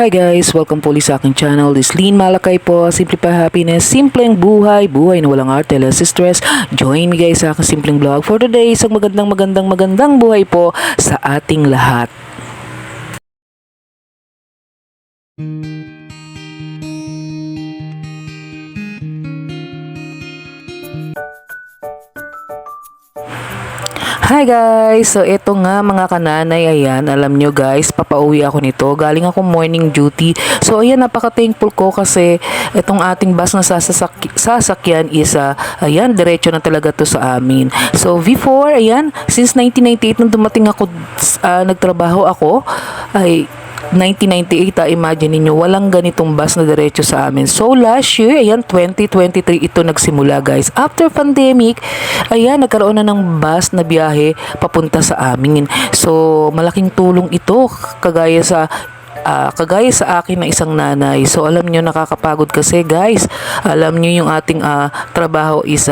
Hi guys! Welcome po ulit sa aking channel. This is Lynn Malakay po. Simple pa happiness, simpleng buhay, buhay na walang arte, less stress. Join me guys sa aking simpleng vlog for today. Isang magandang buhay po sa ating lahat. Hi guys! So ito nga mga kananay, ayan, alam nyo guys, papauwi ako nito. Galing ako morning duty. So ayan, napaka-thankful ko kasi itong ating bus na sasakyan is, ayan, diretso na talaga to sa amin. So before, ayan, since 1998 nung dumating ako, nagtrabaho ako, ay 1998, imagine niyo walang ganitong bus na diretso sa amin. So last year, ayan, 2023 ito nagsimula guys. After pandemic, ayan, nagkaroon na ng bus na biyahe papunta sa amin. So malaking tulong ito kagaya sa akin na isang nanay. So alam niyo, nakakapagod kasi guys. Alam niyo yung ating trabaho is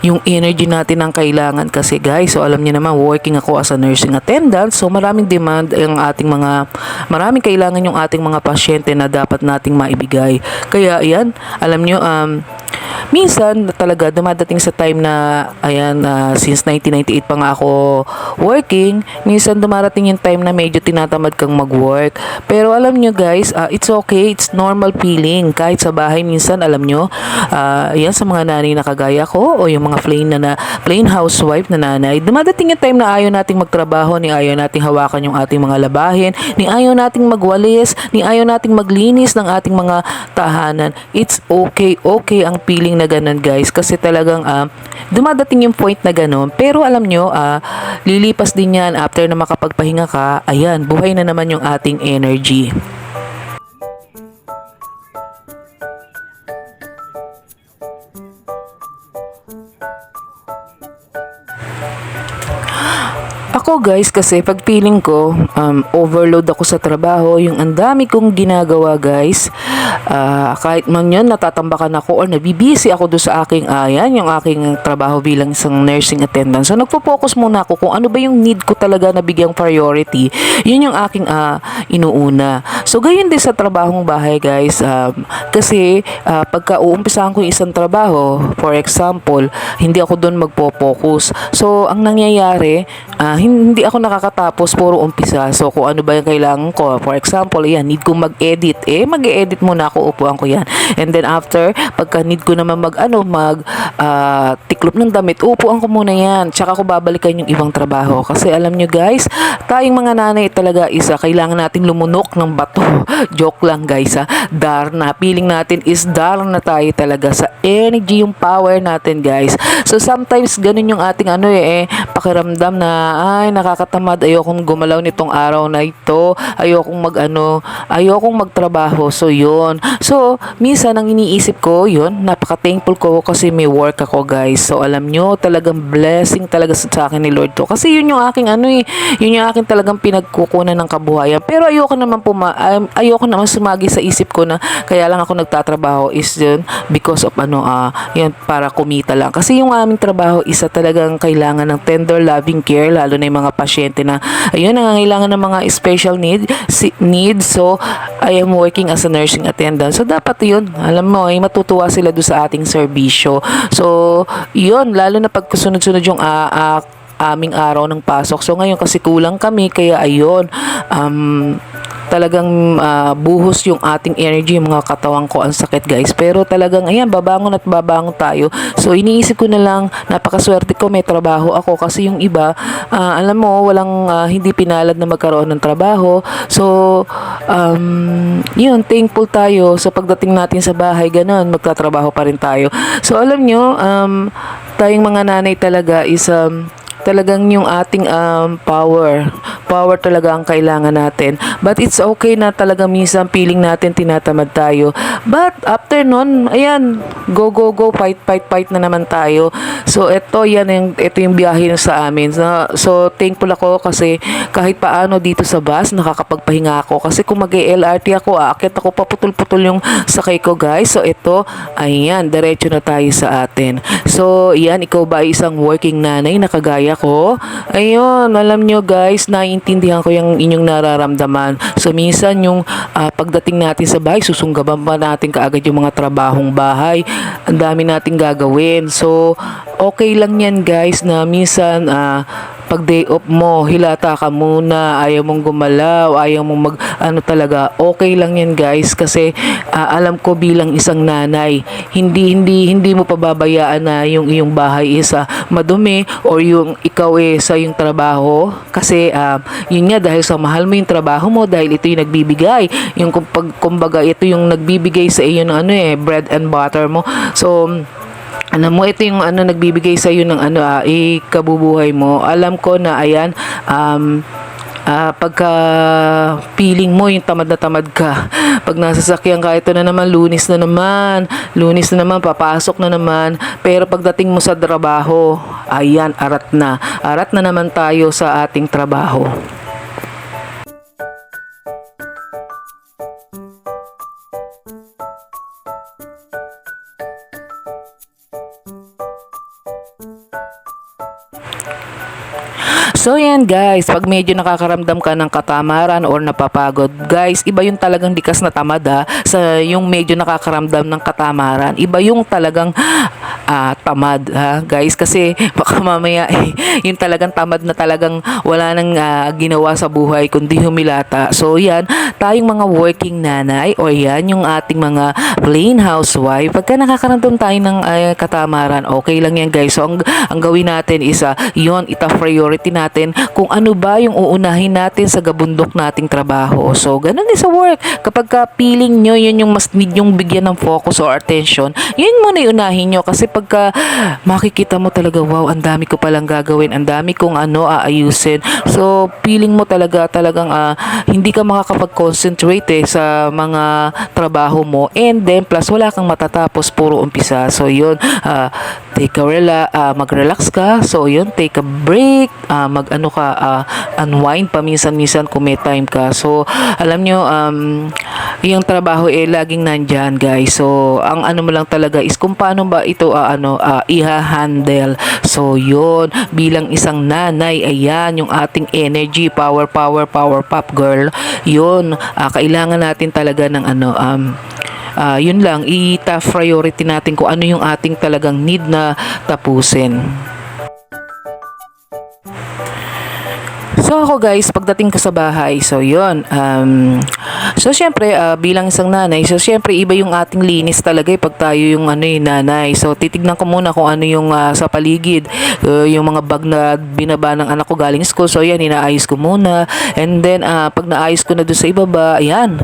yung energy natin ang kailangan kasi guys. So alam niyo naman, working ako as a nursing attendant. So maraming demand ang maraming kailangan yung ating mga pasyente na dapat nating maibigay. Kaya ayan, alam niyo, minsan talaga dumadating sa time na ayan, since 1998 pa nga ako working, minsan dumarating yung time na medyo tinatamad kang mag-work. Pero alam nyo guys, it's okay, it's normal feeling. Kahit sa bahay minsan, alam nyo, ayan, sa mga nanay na kagaya ko o yung mga plain housewife na nanay, dumadating yung time na ayaw nating magtrabaho, ni ayaw nating hawakan yung ating mga labahin, ni ayaw nating magwalis, ni ayaw nating maglinis ng ating mga tahanan. It's okay ang feeling na ganun guys, kasi talagang dumadating yung point na ganun. Pero alam nyo, lilipas din yan after na makapagpahinga ka. Ayan, buhay na naman yung ating energy. Ako guys, kasi pag feeling ko overload ako sa trabaho, yung ang dami kong ginagawa guys, kahit man yun natatambakan ako or nabibisi ako doon sa aking yung aking trabaho bilang isang nursing attendant. So nagpo-focus muna ako kung ano ba yung need ko talaga na bigyang priority. Yun yung aking inuuna. So gayon din sa trabahong bahay guys, kasi pagka uumpisahan ko yung isang trabaho, for example, hindi ako doon magpo-focus. So ang nangyayari, hindi ako nakakatapos, puro umpisa. So kung ano ba yung kailangan ko, for example, yan, need ko mag-edit, mag-edit muna ako, upuan ko yan. And then after, pagka need ko naman tiklop ng damit, upuan ko muna yan, tsaka ko babalikan yung ibang trabaho. Kasi alam nyo guys, tayong mga nanay talaga kailangan natin lumunok ng bato. Joke lang guys, dar na, feeling natin is dar na tayo talaga sa energy, yung power natin guys. So sometimes ganun yung ating pakiramdam na ay nakakatamad, ayokong gumalaw nitong araw na ito, ayokong magtrabaho. So yun, so minsan ang iniisip ko yun, napaka-thankful ko kasi may work ako guys. So alam nyo, talagang blessing talaga sa akin ni Lord to, kasi yun yung aking yun yung aking talagang pinagkukunan ng kabuhayan. Pero ayoko naman sumagi sa isip ko na kaya lang ako nagtatrabaho is yun because of yun, para kumita lang. Kasi yung aming trabaho isa talagang kailangan ng tender loving care, lalo na yung mga pasyente na ayun, nangangailangan ng mga special needs. So I am working as a nursing attendant. So dapat yun, alam mo, matutuwa sila doon sa ating serbisyo. So yun, lalo na pag sunod-sunod yung aming araw ng pasok. So ngayon kasi kulang kami, kaya ayun, talagang buhos yung ating energy, yung mga katawan ko, ang sakit guys. Pero talagang ayan, babangon tayo. So iniisip ko na lang, napakaswerte ko may trabaho ako, kasi yung iba, alam mo, walang hindi pinalad na magkaroon ng trabaho. So yun, thankful tayo. So pagdating natin sa bahay, ganun, magtatrabaho pa rin tayo. So alam nyo, tayong mga nanay talaga is talagang yung ating power talaga ang kailangan natin. But it's okay na talaga minsan feeling natin tinatamad tayo. But after nun, ayan, go, fight na naman tayo. So ito yung biyahe sa amin. So thankful ako kasi kahit paano dito sa bus, nakakapagpahinga ako. Kasi kung mag-LRT ako, aakyat ako, paputol-putol yung sakay ko guys. So ito, ayan, diretso na tayo sa atin. So yan, ikaw ba ay isang working nanay na kagaya ako. Ayun, alam nyo guys, naiintindihan ko yung inyong nararamdaman. So minsan yung pagdating natin sa bahay, susunggaban pa natin kaagad yung mga trabahong bahay. Ang dami nating gagawin. So okay lang yan guys na minsan pag day off mo, hilata ka muna, ayaw mong gumalaw, ayaw mong talaga, okay lang yan guys kasi alam ko bilang isang nanay, hindi mo pababayaan na yung iyong bahay is madumi or yung ikaw sa yung trabaho kasi yun nga dahil sa mahal mo yung trabaho mo, dahil ito yung nagbibigay, yung kumbaga ito yung nagbibigay sa iyo ng bread and butter mo. So ito yung nagbibigay sa iyo ng kabubuhay mo. Alam ko na ayan, pagka feeling mo yung tamad na tamad ka, pag nasasakyan ka, ito na naman, lunis na naman, papasok na naman, pero pagdating mo sa trabaho, ayan, arat na naman tayo sa ating trabaho. So yan guys, pag medyo nakakaramdam ka ng katamaran or napapagod, guys, iba yung talagang likas na tamad sa yung medyo nakakaramdam ng katamaran. Iba yung talagang tamad guys, kasi baka mamaya yung talagang tamad na talagang wala nang ginawa sa buhay kundi humilata. So yan, tayong mga working nanay o yan yung ating mga plain housewife, pagka nakakaramdam tayo ng katamaran, okay lang yan guys. So ang gawin natin is yon, ita-priority natin kung ano ba yung uunahin natin sa gabundok nating trabaho. So ganun din sa work, kapag feeling nyo yun yung mas need yung bigyan ng focus or attention, yun muna iunahin nyo, kasi pagka makikita mo talaga, wow, ang dami ko palang gagawin, ang dami kong aayusin, so feeling mo talagang hindi ka makakapag-concentrate sa mga trabaho mo, and then plus wala kang matatapos, puro umpisa. So yun, mag-relax ka. So yun, take a break, unwind paminsan-minsan kung may time ka. So alam nyo, yung trabaho laging nandyan guys. So ang mo lang talaga is kung paano ba ito iha-handle. So yun, bilang isang nanay, ayan yung ating energy, power pop girl. Yun, kailangan natin talaga ng yun lang, priority natin kung ano yung ating talagang need na tapusin. So ako guys, pagdating ko sa bahay, so yun, so syempre bilang isang nanay, so syempre iba yung ating linis talaga pag tayo yung nanay. So titignan ko muna kung ano yung sa paligid, yung mga bag na binaba ng anak ko galing school, so yan, inaayos ko muna, and then pag naayos ko na doon sa ibaba, ayan,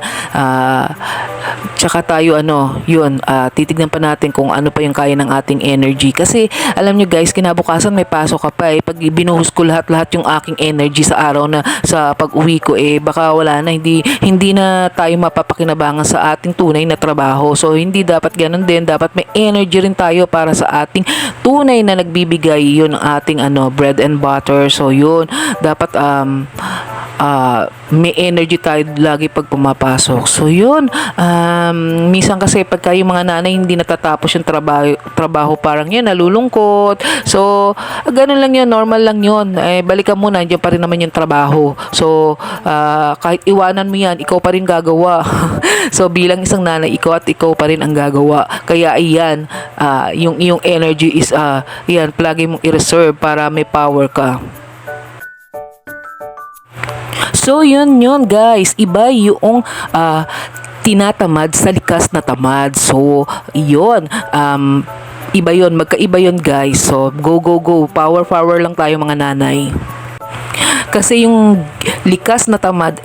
tsaka tayo yun, titignan pa natin kung ano pa yung kaya ng ating energy, kasi alam nyo guys, kinabukasan may pasok ka pa pag binuhos ko lahat yung aking energy sa araw na sa pag-uwi ko, baka wala na, hindi na tayo mapapakinabangan sa ating tunay na trabaho. So hindi dapat ganun din, dapat may energy rin tayo para sa ating tunay na nagbibigay, yun ang ating bread and butter. So yun, dapat may energy tayo lagi pag pumapasok. So yun, minsan kasi pagka yung mga nanay hindi natatapos yung trabaho parang yun, nalulungkot. So ganun lang yun, normal lang yun, balikan mo, nandiyan pa rin naman yung trabaho. So kahit iwanan mo yan, ikaw pa rin gagawa. So bilang isang nanay, ikaw pa rin ang gagawa. Kaya iyan, yung energy is yan, palagi mong i-reserve para may power ka. So yun guys, iba yung tinatamad sa likas na tamad. So yun, iba yun, magkaiba yun guys. So go, power lang tayo mga nanay. Kasi yung likas na tamad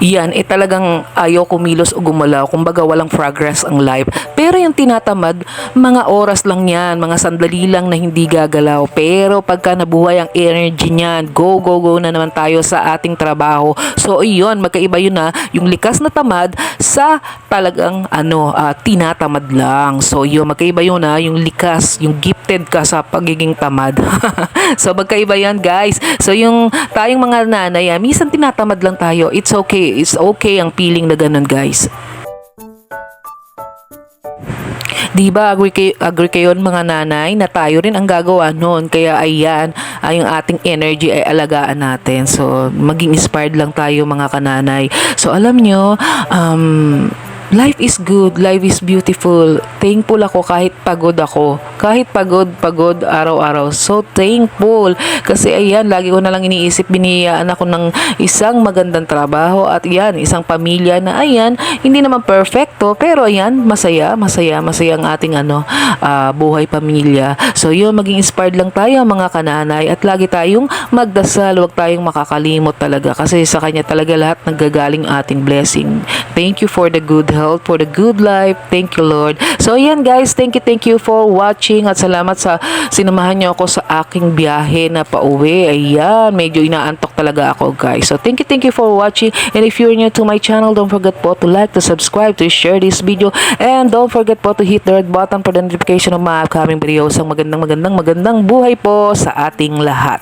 yan, talagang ayaw kumilos o gumalaw. Kumbaga walang progress ang life. Pero yung tinatamad, mga oras lang yan, mga sandali lang na hindi gagalaw. Pero pagka nabuhay ang energy niyan, go na naman tayo sa ating trabaho. So iyon, magkaiba yun yung likas na tamad sa talagang tinatamad lang. So yun, magkaiba yun yung likas, yung gifted ka sa pagiging tamad. So magkaiba yan guys. So yung tayong mga nanay, minsan tinatamad lang tayo. It's okay ang feeling na ganun guys. Di ba agree kayo mga nanay na tayo rin ang gagawa noon. Kaya ayan, ay yung ating energy ay alagaan natin. So maging inspired lang tayo mga kananay. So alam nyo, life is good, life is beautiful. Thankful ako kahit pagod ako. Kahit pagod araw-araw. So thankful. Kasi ayan, lagi ko na lang iniisip, biniyaan ako ng isang magandang trabaho at yan, isang pamilya na ayan, hindi naman perfecto, pero ayan, masaya ang ating buhay pamilya. So yun, maging inspired lang tayo mga kananay at lagi tayong magdasal, huwag tayong makakalimot talaga kasi sa kanya talaga lahat naggagaling ating blessing. Thank you for the good health, for the good life. Thank you, Lord. So, ayan guys, thank you for watching at salamat sa sinamahan niyo ako sa aking biyahe na pauwi. Ayan, medyo inaantok talaga ako guys. So, thank you for watching. And if you're new to my channel, don't forget po to like, to subscribe, to share this video. And don't forget po to hit the red button for the notification of my upcoming videos. Ang magandang buhay po sa ating lahat.